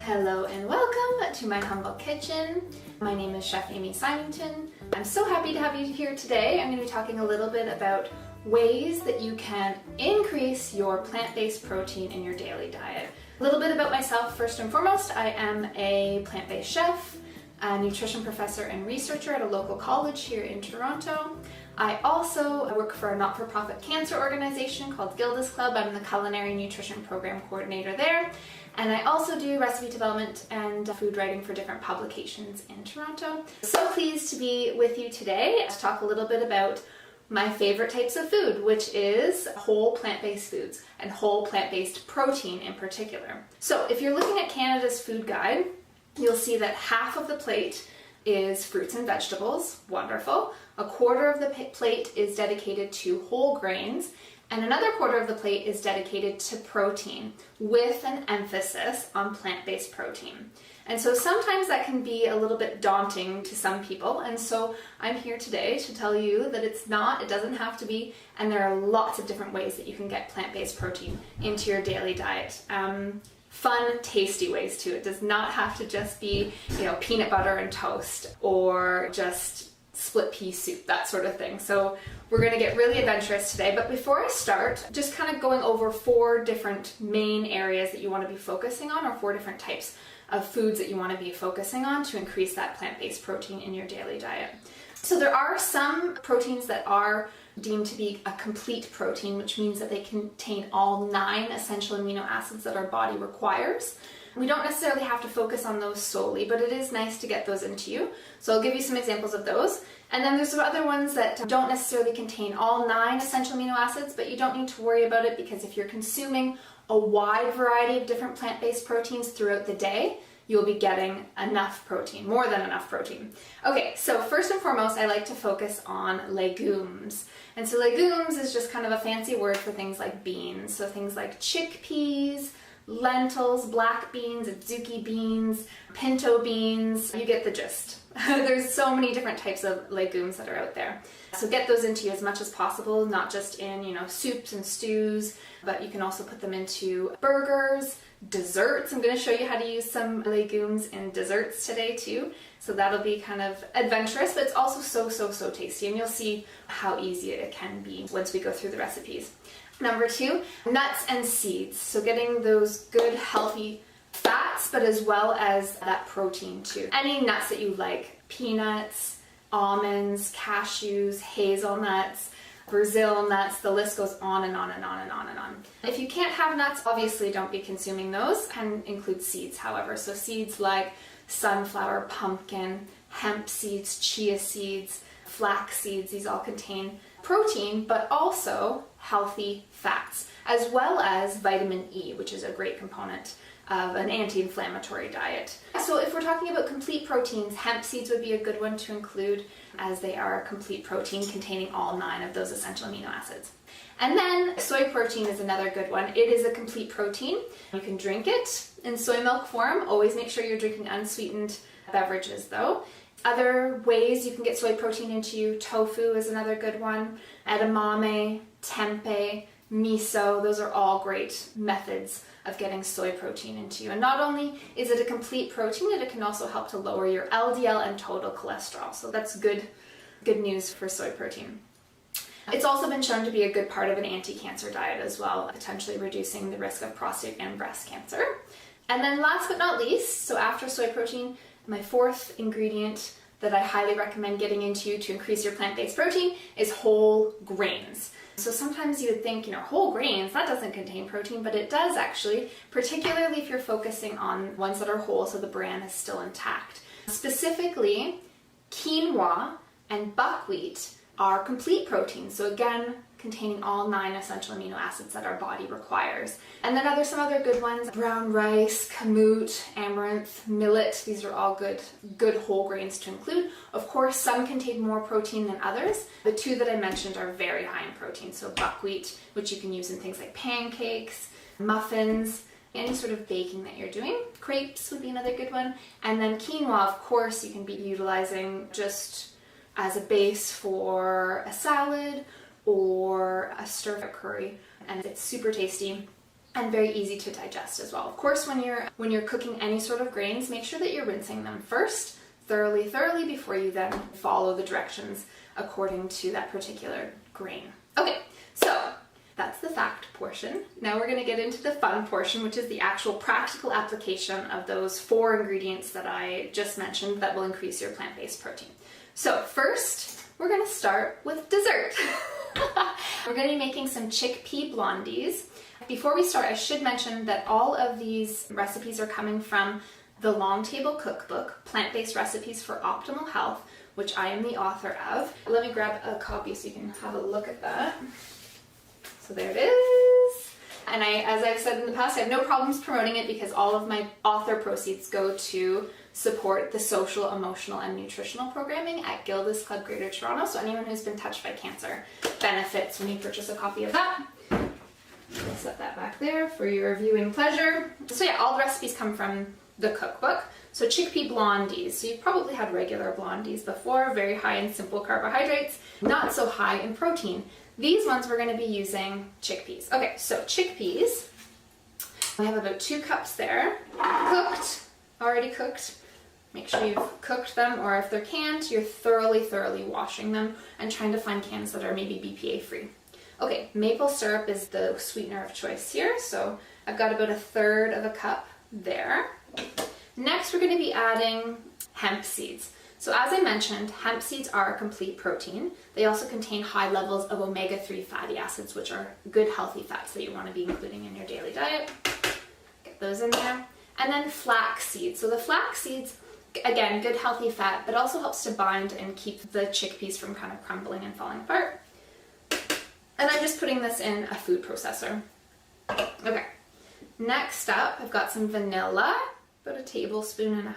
Hello and welcome to my humble kitchen. My name is Chef Amy Symington. I'm so happy to have you here today. I'm going to be talking a little bit about ways that you can increase your plant-based protein in your daily diet. A little bit about myself first and foremost. I am a plant-based chef, a nutrition professor and researcher at a local college here in Toronto. I also work for a not-for-profit cancer organization called Gilda's Club. I'm the culinary nutrition program coordinator there. And I also do recipe development and food writing for different publications in Toronto. So pleased to be with you today to talk a little bit about my favorite types of food, which is whole plant-based foods and whole plant-based protein in particular. So if you're looking at Canada's food guide, you'll see that half of the plate is fruits and vegetables, wonderful. A quarter of the plate is dedicated to whole grains, and another quarter of the plate is dedicated to protein, with an emphasis on plant-based protein. And so sometimes that can be a little bit daunting to some people, and so I'm here today to tell you that it doesn't have to be, and there are lots of different ways that you can get plant-based protein into your daily diet. Fun, tasty ways too. It does not have to just be, peanut butter and toast or just split pea soup, that sort of thing. So we're going to get really adventurous today. But before I start, just kind of going over 4 different main areas that you want to be focusing on, or 4 different types of foods that you want to be focusing on to increase that plant-based protein in your daily diet. So there are some proteins that are deemed to be a complete protein, which means that they contain all 9 essential amino acids that our body requires. We don't necessarily have to focus on those solely, but it is nice to get those into you. So I'll give you some examples of those. And then there's some other ones that don't necessarily contain all 9 essential amino acids, but you don't need to worry about it, because if you're consuming a wide variety of different plant-based proteins throughout the day, you'll be getting enough protein, more than enough protein. Okay, so first and foremost, I like to focus on legumes. And so legumes is just kind of a fancy word for things like beans. So things like chickpeas, lentils, black beans, adzuki beans, pinto beans, you get the gist. There's so many different types of legumes that are out there. So get those into you as much as possible, not just in, soups and stews, but you can also put them into burgers, desserts. I'm going to show you how to use some legumes in desserts today too. So that'll be kind of adventurous, but it's also so tasty, and you'll see how easy it can be once we go through the recipes. Number 2, nuts and seeds. So getting those good, healthy fats, but as well as that protein too. Any nuts that you like, peanuts, almonds, cashews, hazelnuts, Brazil nuts, the list goes on and on and on and on and on. If you can't have nuts, obviously don't be consuming those. Can include seeds, however. So seeds like sunflower, pumpkin, hemp seeds, chia seeds, flax seeds, these all contain protein, but also healthy fats, as well as vitamin E, which is a great component of an anti-inflammatory diet. So if we're talking about complete proteins, hemp seeds would be a good one to include, as they are a complete protein containing all 9 of those essential amino acids. And then soy protein is another good one. It is a complete protein. You can drink it in soy milk form. Always make sure you're drinking unsweetened beverages though. Other ways you can get soy protein into you, tofu is another good one, edamame, tempeh, miso, those are all great methods of getting soy protein into you. And not only is it a complete protein, it can also help to lower your LDL and total cholesterol. So that's good news for soy protein. It's also been shown to be a good part of an anti-cancer diet as well, potentially reducing the risk of prostate and breast cancer. And then last but not least, so after soy protein, my 4th ingredient that I highly recommend getting into to increase your plant-based protein is whole grains. So sometimes you would think, whole grains, that doesn't contain protein, but it does actually, particularly if you're focusing on ones that are whole so the bran is still intact. Specifically, quinoa and buckwheat are complete proteins. So again, containing all 9 essential amino acids that our body requires. And then some other good ones, brown rice, kamut, amaranth, millet, these are all good whole grains to include. Of course, some contain more protein than others. The 2 that I mentioned are very high in protein. So buckwheat, which you can use in things like pancakes, muffins, any sort of baking that you're doing. Crepes would be another good one. And then quinoa, of course, you can be utilizing just as a base for a salad or a stir-fry curry, and it's super tasty. and very easy to digest as well. Of course, when you're cooking any sort of grains, make sure that you're rinsing them first thoroughly before you then follow the directions according to that particular grain. Okay, so that's the fact portion. Now we're going to get into the fun portion, which is the actual practical application of those 4 ingredients that I just mentioned that will increase your plant-based protein. So first, we're going to start with dessert. We're going to be making some chickpea blondies. Before we start, I should mention that all of these recipes are coming from the Long Table Cookbook, Plant-Based Recipes for Optimal Health, which I am the author of. Let me grab a copy so you can have a look at that. So there it is. And as I've said in the past, I have no problems promoting it because all of my author proceeds go to support the social, emotional, and nutritional programming at Gilda's Club Greater Toronto. So anyone who's been touched by cancer benefits when you purchase a copy of that. I'll set that back there for your viewing pleasure. So yeah, all the recipes come from the cookbook. So chickpea blondies. So you've probably had regular blondies before, very high in simple carbohydrates, not so high in protein. These ones we're going to be using chickpeas. Okay, so chickpeas, we have about 2 cups there, cooked, already cooked. Make sure you've cooked them, or if they're canned, you're thoroughly washing them and trying to find cans that are maybe BPA free. Okay, maple syrup is the sweetener of choice here, so I've got about 1/3 of a cup there. Next, we're going to be adding hemp seeds. So as I mentioned, hemp seeds are a complete protein. They also contain high levels of omega-3 fatty acids, which are good healthy fats that you want to be including in your daily diet. Get those in there. And then flax seeds. So the flax seeds, again, good healthy fat, but also helps to bind and keep the chickpeas from kind of crumbling and falling apart. And I'm just putting this in a food processor. Okay. Next up, I've got some vanilla, about 1.5 tablespoons.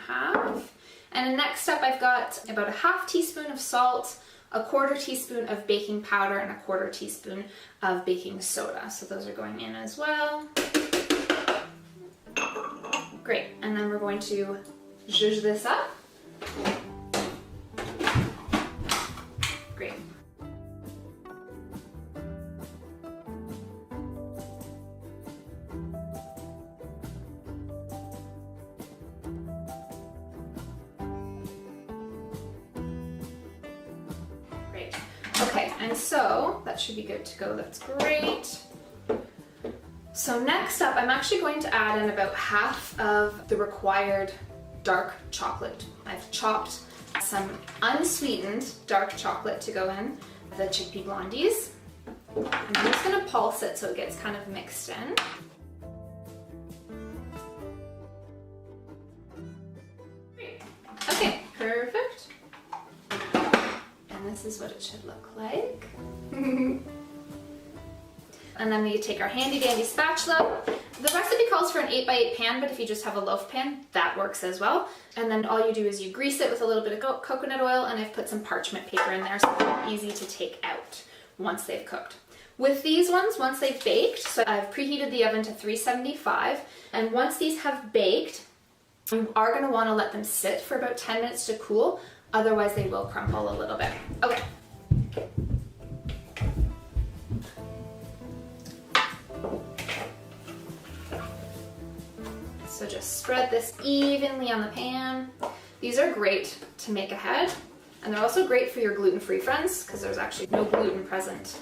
And then next up, I've got about 1/2 teaspoon of salt, 1/4 teaspoon of baking powder, and 1/4 teaspoon of baking soda. So those are going in as well. Great. And then we're going to zhuzh this up. Great. Okay, and so that should be good to go. That's great. So next up, I'm actually going to add in about 1/2 of the required dark chocolate. I've chopped some unsweetened dark chocolate to go in the chickpea blondies. And I'm just going to pulse it so it gets kind of mixed in. Okay, perfect. And this is what it should look like. And then we take our handy dandy spatula. The recipe calls for an 8x8 pan, but if you just have a loaf pan, that works as well. And then all you do is you grease it with a little bit of coconut oil, and I've put some parchment paper in there so they're easy to take out once they've cooked. With these ones, once they've baked, so I've preheated the oven to 375, and once these have baked, you are going to want to let them sit for about 10 minutes to cool, otherwise they will crumble a little bit. Okay. So just spread this evenly on the pan. These are great to make ahead, and they're also great for your gluten-free friends because there's actually no gluten present.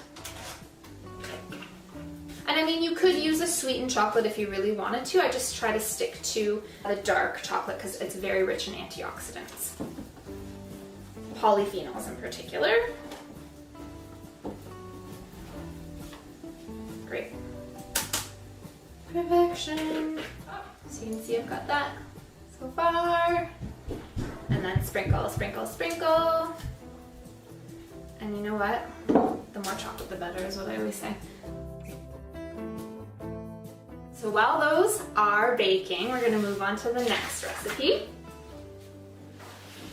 And I mean, you could use a sweetened chocolate if you really wanted to. I just try to stick to the dark chocolate because it's very rich in antioxidants. Polyphenols in particular. Great. Perfection. So you can see I've got that so far. And then sprinkle, sprinkle, sprinkle. And you know what? The more chocolate, the better is what I always say. So while those are baking, we're going to move on to the next recipe.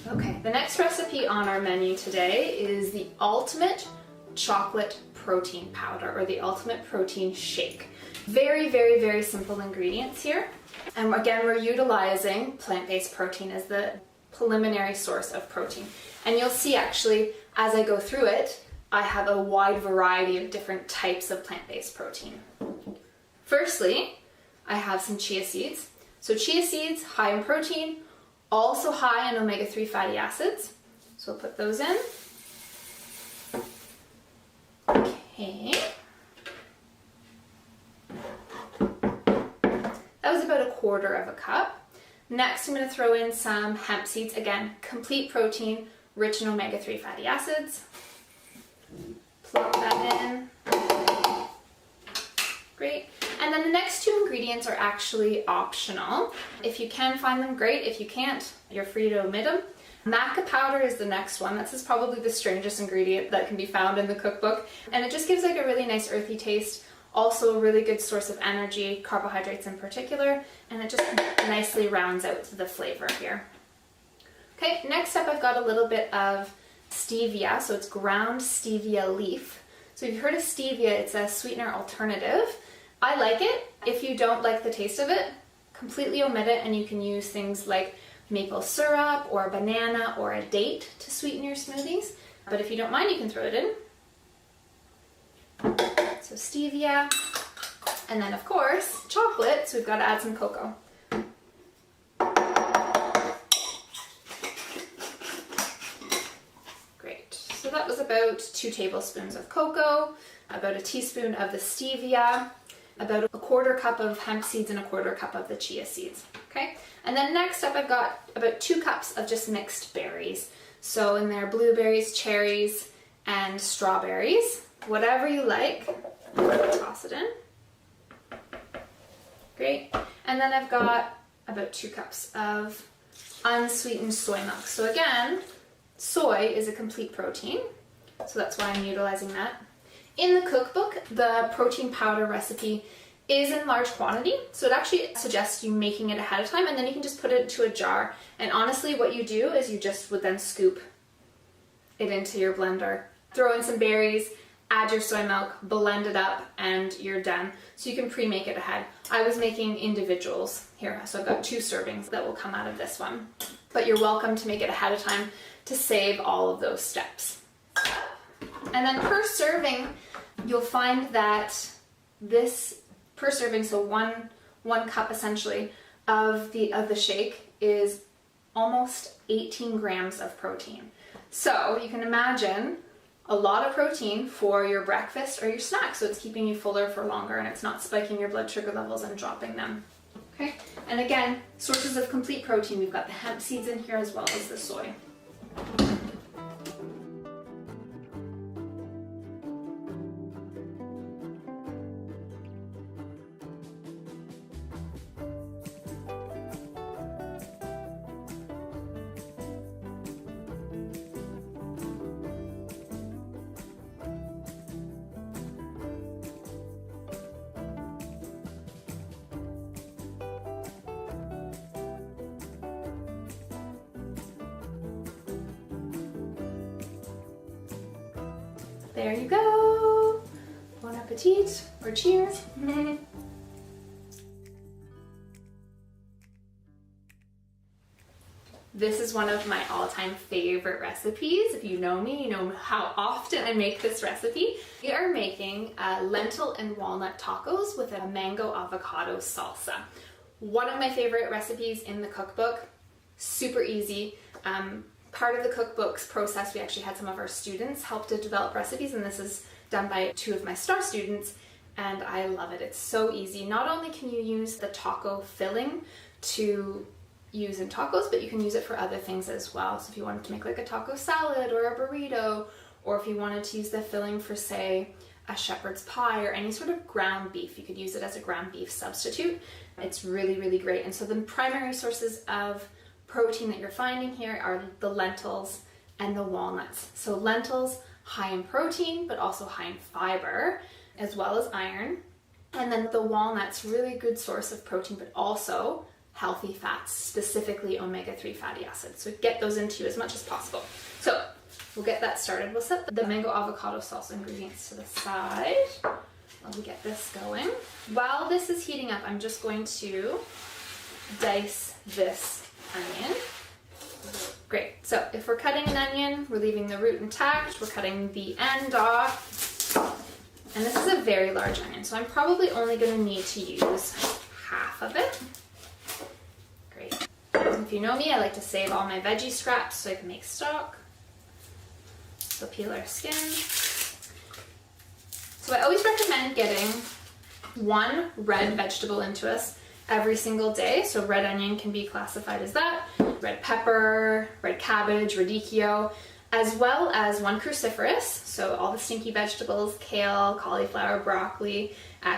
Okay, the next recipe on our menu today is the ultimate chocolate protein powder, or the ultimate protein shake. Very, very, very simple ingredients here. And again, we're utilizing plant-based protein as the preliminary source of protein. And you'll see actually, as I go through it, I have a wide variety of different types of plant-based protein. Firstly, I have some chia seeds. So chia seeds, high in protein, also high in omega-3 fatty acids. So we'll put those in. Okay. That was about 1/4 cup. Next, I'm going to throw in some hemp seeds. Again, complete protein, rich in omega-3 fatty acids. Plop that in. Great. And then the next 2 ingredients are actually optional. If you can find them, great. If you can't, you're free to omit them. Maca powder is the next one. This is probably the strangest ingredient that can be found in the cookbook. And it just gives like a really nice earthy taste. Also a really good source of energy, carbohydrates in particular. And it just nicely rounds out the flavor here. Okay, next up I've got a little bit of stevia. So it's ground stevia leaf. So if you've heard of stevia, it's a sweetener alternative. I like it. If you don't like the taste of it, completely omit it, and you can use things like maple syrup or a banana or a date to sweeten your smoothies. But if you don't mind, you can throw it in. So stevia, and then of course chocolate, so we've got to add some cocoa. Great, so that was about 2 tablespoons of cocoa, about a teaspoon of the stevia, about 1/4 cup of hemp seeds, and 1/4 cup of the chia seeds. Okay, and then next up I've got about 2 cups of just mixed berries. So in there, blueberries, cherries, and strawberries. Whatever you like, toss it in. Great, and then I've got about 2 cups of unsweetened soy milk. So again, soy is a complete protein, so that's why I'm utilizing that. In the cookbook, the protein powder recipe is in large quantity, so it actually suggests you making it ahead of time, and then you can just put it into a jar. And honestly, what you do is you just would then scoop it into your blender, throw in some berries, add your soy milk, blend it up, and you're done. So you can pre-make it ahead. I was making individuals here, so I've got 2 servings that will come out of this one. But you're welcome to make it ahead of time to save all of those steps. And then per serving, you'll find that this per serving, so one cup essentially of the shake is almost 18 grams of protein. So you can imagine a lot of protein for your breakfast or your snack, so it's keeping you fuller for longer and it's not spiking your blood sugar levels and dropping them. Okay, and again, sources of complete protein, we've got the hemp seeds in here as well as the soy. There you go. Bon appetit, or cheers. This is one of my all-time favorite recipes. If you know me, you know how often I make this recipe. We are making lentil and walnut tacos with a mango avocado salsa. One of my favorite recipes in the cookbook. Super easy. Part of the cookbook's process, we actually had some of our students help to develop recipes, and this is done by 2 of my star students, and I love it. It's so easy. Not only can you use the taco filling to use in tacos, but you can use it for other things as well. So if you wanted to make like a taco salad or a burrito, or if you wanted to use the filling for, say, a shepherd's pie or any sort of ground beef, you could use it as a ground beef substitute. It's really, really great. And so the primary sources of protein that you're finding here are the lentils and the walnuts. So lentils, high in protein, but also high in fiber, as well as iron. And then the walnuts, really good source of protein, but also healthy fats, specifically omega-3 fatty acids. So get those into you as much as possible. So we'll get that started. We'll set the mango avocado salsa ingredients to the side while we get this going. While this is heating up, I'm just going to dice this onion. Great. So if we're cutting an onion, we're leaving the root intact. We're cutting the end off. And this is a very large onion, so I'm probably only going to need to use half of it. Great. If you know me, I like to save all my veggie scraps so I can make stock. So peel our skin. So I always recommend getting one red vegetable into us every single day. So red onion can be classified as that, red pepper, red cabbage, radicchio, as well as one cruciferous, so all the stinky vegetables, kale, cauliflower, broccoli,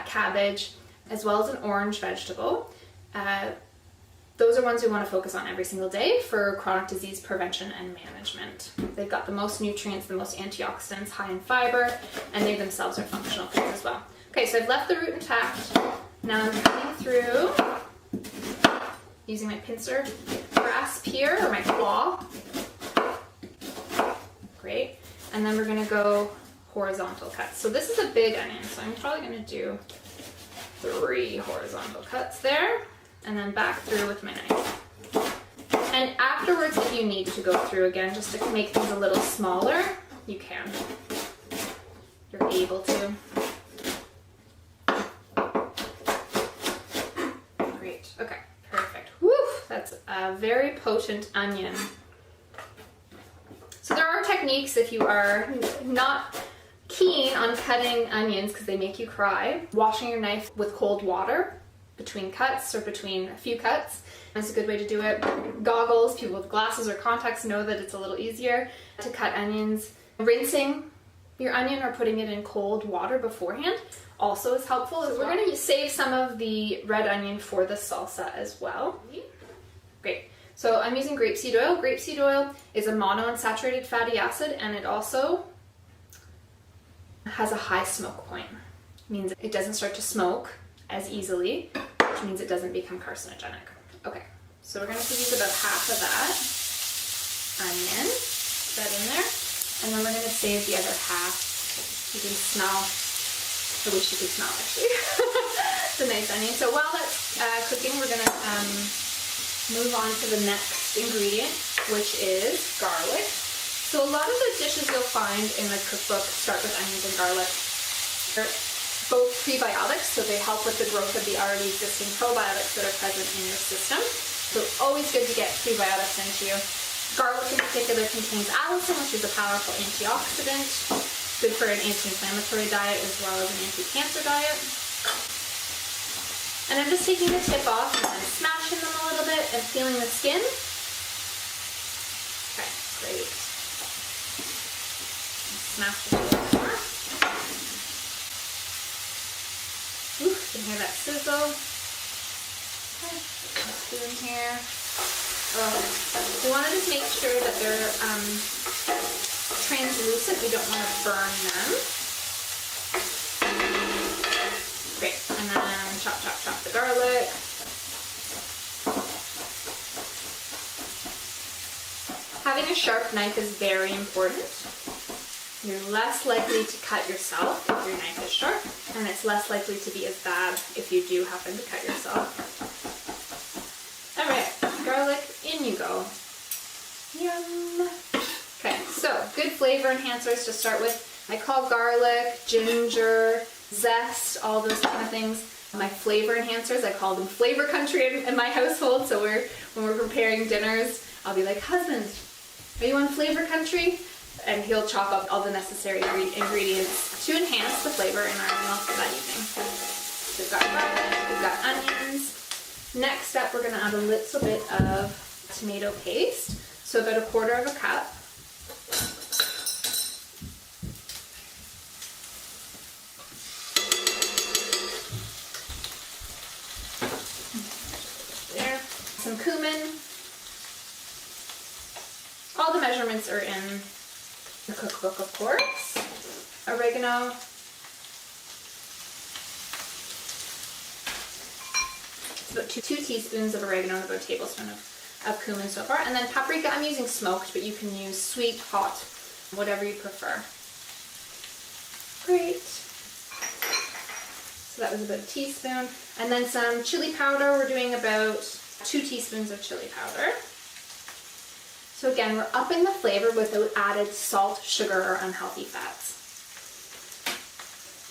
cabbage, as well as an orange vegetable. Those are ones we want to focus on every single day for chronic disease prevention and management. They've got the most nutrients, the most antioxidants, high in fiber, and they themselves are functional foods as well. Okay, so I've left the root intact. Now I'm cutting through using my pincer grasp here, or my claw. Great. And then we're going to go horizontal cuts. So this is a big onion, so I'm probably going to do 3 horizontal cuts there, and then back through with my knife. And afterwards, if you need to go through again, just to make things a little smaller, you can. You're able to. Great. Okay. Perfect. Woo! That's a very potent onion. So there are techniques if you are not keen on cutting onions because they make you cry. Washing your knife with cold water between cuts or between a few cuts is a good way to do it. Goggles, people with glasses or contacts know that it's a little easier to cut onions. Rinsing your onion or putting it in cold water beforehand also is helpful. So we're going to save some of the red onion for the salsa as well. Great. So I'm using grapeseed oil. Grapeseed oil is a monounsaturated fatty acid, and it also has a high smoke point. It means it doesn't start to smoke as easily, which means it doesn't become carcinogenic. Okay, so we're going to use about half of that onion, put that in there, and then we're going to save the other half. You can smell, I wish you could smell actually, the nice onion. So while that's cooking, we're going to move on to the next ingredient, which is garlic. So a lot of the dishes you'll find in the cookbook start with onions and garlic. They're both prebiotics, so they help with the growth of the already existing probiotics that are present in your system. So it's always good to get prebiotics into you. Garlic in particular contains allicin, which is a powerful antioxidant, good for an anti-inflammatory diet as well as an anti-cancer diet. And I'm just taking the tip off and then smashing them a little bit and peeling the skin. Okay, great. Smash it a little more. Ooh, you can hear that sizzle. Okay, let's do them here. We want to just make sure that they're translucent. We don't want to burn them. Great, and then chop, chop, chop the garlic. Having a sharp knife is very important. You're less likely to cut yourself if your knife is sharp, and it's less likely to be as bad if you do happen to cut yourself. Alright, garlic, in you go. Yum! Okay, so good flavor enhancers to start with. I call garlic, ginger, zest, all those kind of things my flavor enhancers. I call them flavor country in my household. So when we're preparing dinners, I'll be like, husband, are you on flavor country? And he'll chop up all the necessary ingredients to enhance the flavor in our meal for that evening. So we've got garlic, we've got onions. Next up, we're going to add a little bit of tomato paste. So about 1/4 cup. Some cumin. All the measurements are in the cookbook, of course. Oregano. It's about 2 teaspoons of oregano and about a tablespoon of cumin so far. And then paprika, I'm using smoked, but you can use sweet, hot, whatever you prefer. Great. So that was about a teaspoon. And then some chili powder. We're doing about 2 teaspoons of chili powder. So again, we're upping the flavor without added salt, sugar, or unhealthy fats.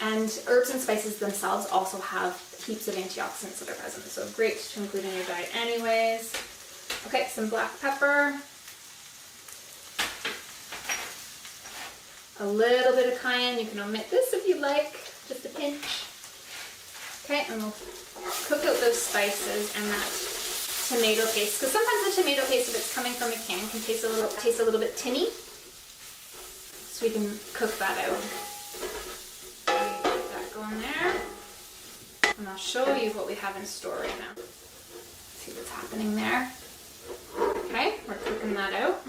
And herbs and spices themselves also have heaps of antioxidants that are present, so great to include in your diet anyways. Okay, some black pepper. A little bit of cayenne. You can omit this if you like, just a pinch. Okay, and we'll cook out those spices and that tomato paste, because sometimes the tomato paste, if it's coming from a can, can taste a little bit tinny. So we can cook that out. Get that going there. And I'll show you what we have in store right now. See what's happening there. Okay, we're cooking that out.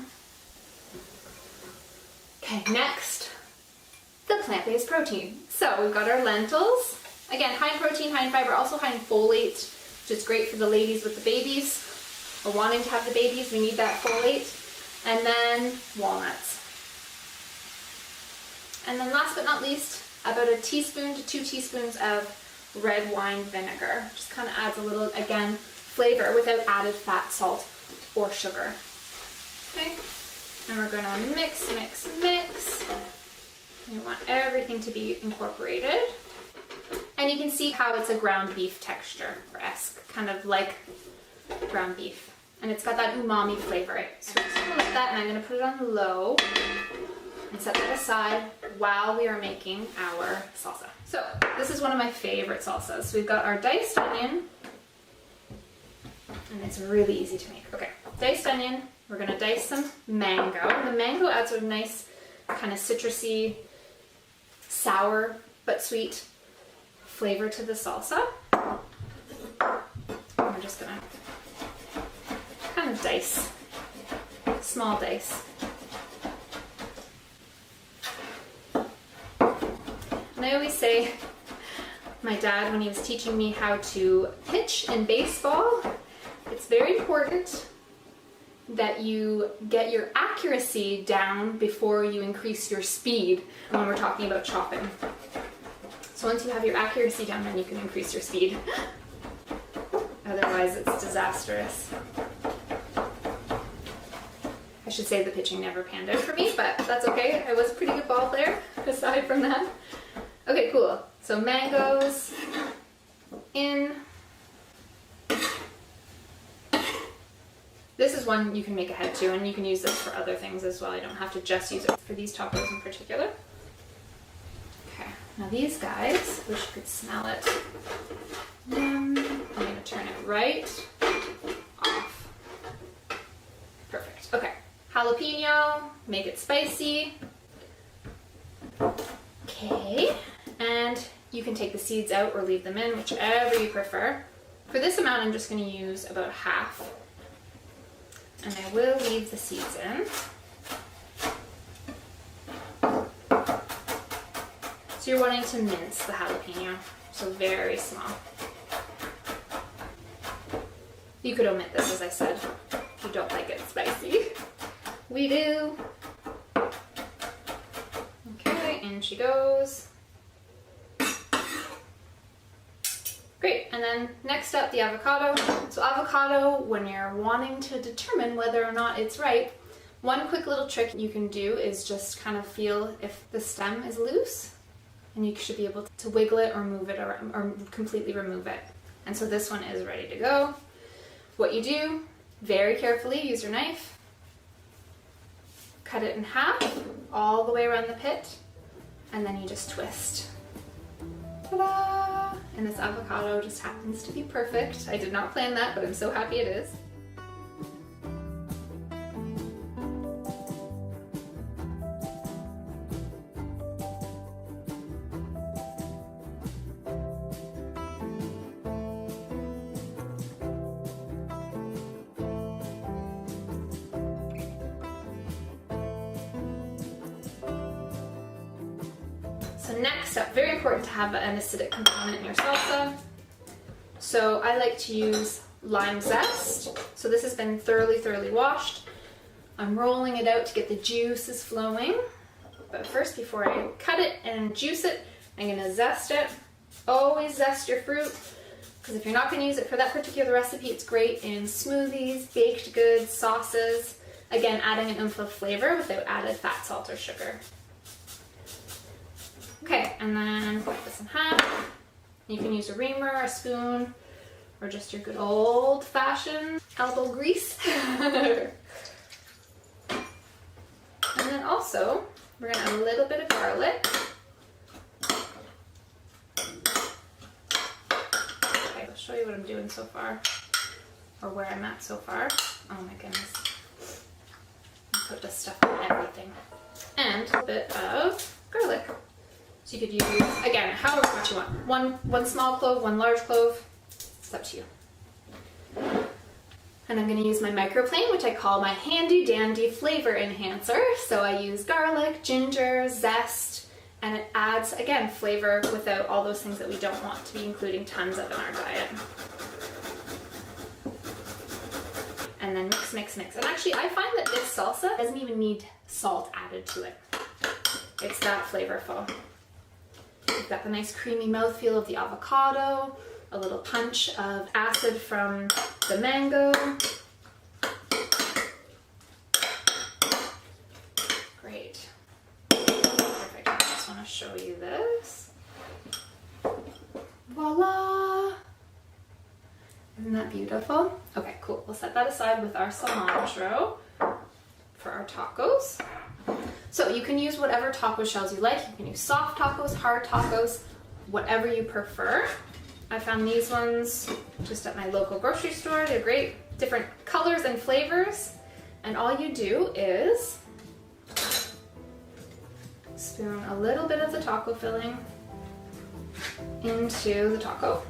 Okay, next, the plant-based protein. So we've got our lentils. Again, high in protein, high in fiber, also high in folate, which is great for the ladies with the babies or wanting to have the babies. We need that folate. And then walnuts. And then last but not least, about a teaspoon to 2 teaspoons of red wine vinegar. Just kind of adds a little, again, flavor without added fat, salt, or sugar. Okay, and we're gonna mix, mix, mix. You want everything to be incorporated. And you can see how it's a ground beef texture, or esque, kind of like ground beef. And it's got that umami flavor. So we're just gonna let that, and I'm gonna put it on low and set that aside while we are making our salsa. So this is one of my favorite salsas. So we've got our diced onion, and it's really easy to make. Okay, diced onion. We're gonna dice some mango. The mango adds a nice kind of citrusy, sour but sweet flavor to the salsa. And we're just gonna kind of dice, small dice. And I always say, my dad, when he was teaching me how to pitch in baseball, it's very important that you get your accuracy down before you increase your speed when we're talking about chopping. So once you have your accuracy down, then you can increase your speed. Otherwise, it's disastrous. I should say the pitching never panned out for me, but that's okay. I was a pretty good ball player, aside from that. Okay, cool. So mangoes in. This is one you can make ahead too, and you can use this for other things as well. I don't have to just use it for these tacos in particular. Okay, now these guys, wish you could smell it. I'm gonna turn it right off. Perfect, okay. Jalapeno, make it spicy. Okay, and you can take the seeds out or leave them in, whichever you prefer. For this amount, I'm just gonna use about half. And I will leave the seeds in. So you're wanting to mince the jalapeno, so very small. You could omit this, as I said, if you don't like it spicy. We do. Okay, in she goes. Great, and then next up, the avocado. So avocado, when you're wanting to determine whether or not it's ripe, one quick little trick you can do is just kind of feel if the stem is loose, and you should be able to wiggle it or move it or completely remove it. And so this one is ready to go. What you do, very carefully, use your knife, cut it in half, all the way around the pit, and then you just twist. Ta-da! And this avocado just happens to be perfect. I did not plan that, but I'm so happy it is. So next up, very important to have an acidic component in your salsa. So I like to use lime zest. So this has been thoroughly washed. I'm rolling it out to get the juices flowing. But first, before I cut it and juice it, I'm gonna zest it. Always zest your fruit, because if you're not gonna use it for that particular recipe, it's great in smoothies, baked goods, sauces. Again, adding an oomph of flavor without added fat, salt, or sugar. Okay, and then cut this in half. You can use a reamer, a spoon, or just your good old-fashioned elbow grease. And then also, we're gonna add a little bit of garlic. Okay, I'll show you what I'm doing so far, or where I'm at so far. Oh my goodness. Put this stuff on everything. And a bit of garlic. So you could use, again, however much you want. One small clove, one large clove. It's up to you. And I'm going to use my microplane, which I call my handy dandy flavor enhancer. So I use garlic, ginger, zest, and it adds, again, flavor without all those things that we don't want to be including tons of in our diet. And then mix, mix, mix. And actually, I find that this salsa doesn't even need salt added to it. It's that flavorful. You've got the nice creamy mouthfeel of the avocado, a little punch of acid from the mango. Great. Perfect. I just want to show you this. Voila! Isn't that beautiful? Okay, cool. We'll set that aside with our cilantro for our tacos. So you can use whatever taco shells you like. You can use soft tacos, hard tacos, whatever you prefer. I found these ones just at my local grocery store. They're great, different colors and flavors. And all you do is spoon a little bit of the taco filling into the taco.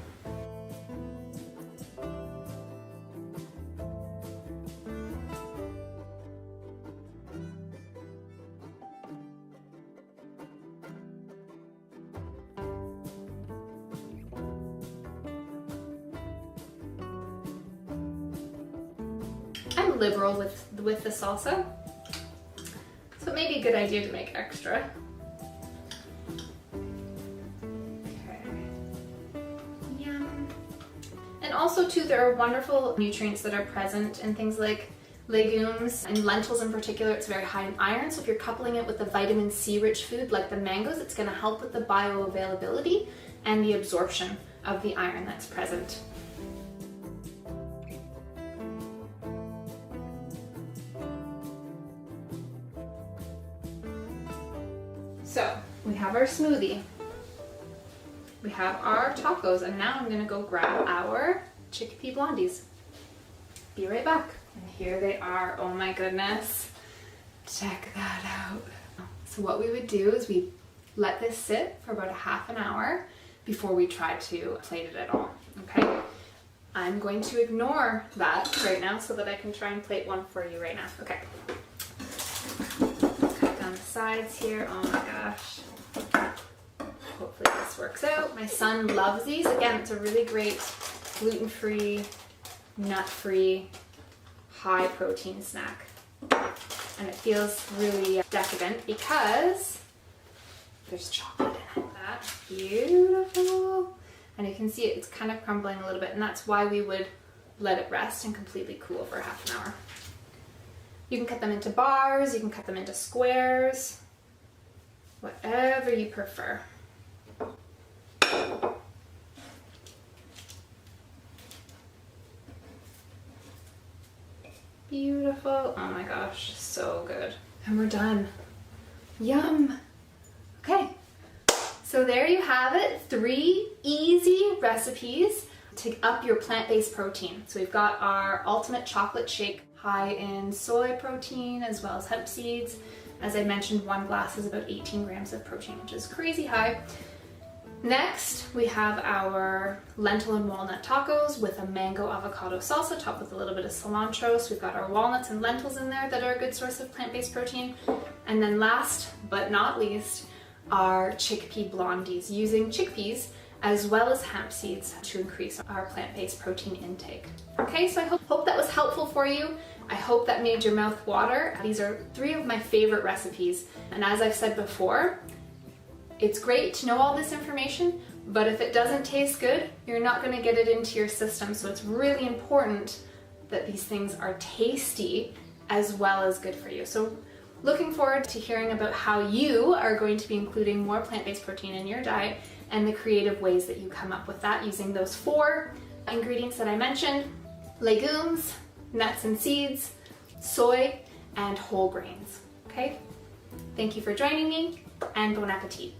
I'm liberal with the salsa, so it may be a good idea to make extra. Okay. Yum. And also too, there are wonderful nutrients that are present in things like legumes and lentils in particular. It's very high in iron, so if you're coupling it with a vitamin C rich food like the mangoes, it's going to help with the bioavailability and the absorption of the iron that's present. So we have our smoothie, we have our tacos, and now I'm going to go grab our chickpea blondies. Be right back. And here they are. Oh my goodness. Check that out. So what we would do is we let this sit for about a half an hour before we try to plate it at all. Okay? I'm going to ignore that right now so that I can try and plate one for you right now. Okay. Cut down the sides here. Oh my gosh. Hopefully this works out. My son loves these. Again, it's a really great gluten-free, nut-free, high protein snack. And it feels really decadent because there's chocolate in it. That's beautiful. And you can see it's kind of crumbling a little bit, and that's why we would let it rest and completely cool for half an hour. You can cut them into bars, you can cut them into squares, whatever you prefer. Beautiful. Oh my gosh, so good. And we're done. Yum. Okay, so there you have it. 3 easy recipes to up your plant-based protein. So we've got our ultimate chocolate shake, high in soy protein as well as hemp seeds. As I mentioned, 1 glass is about 18 grams of protein, which is crazy high. Next, we have our lentil and walnut tacos with a mango avocado salsa topped with a little bit of cilantro. So we've got our walnuts and lentils in there that are a good source of plant-based protein. And then last but not least, our chickpea blondies, using chickpeas as well as hemp seeds to increase our plant-based protein intake. Okay, so I hope that was helpful for you. I hope that made your mouth water. These are 3 of my favorite recipes. And as I've said before, it's great to know all this information, but if it doesn't taste good, you're not going to get it into your system. So it's really important that these things are tasty as well as good for you. So Looking forward to hearing about how you are going to be including more plant-based protein in your diet and the creative ways that you come up with that using those 4 ingredients that I mentioned: legumes, nuts and seeds, soy, and whole grains. Okay? Thank you for joining me, and bon appetit.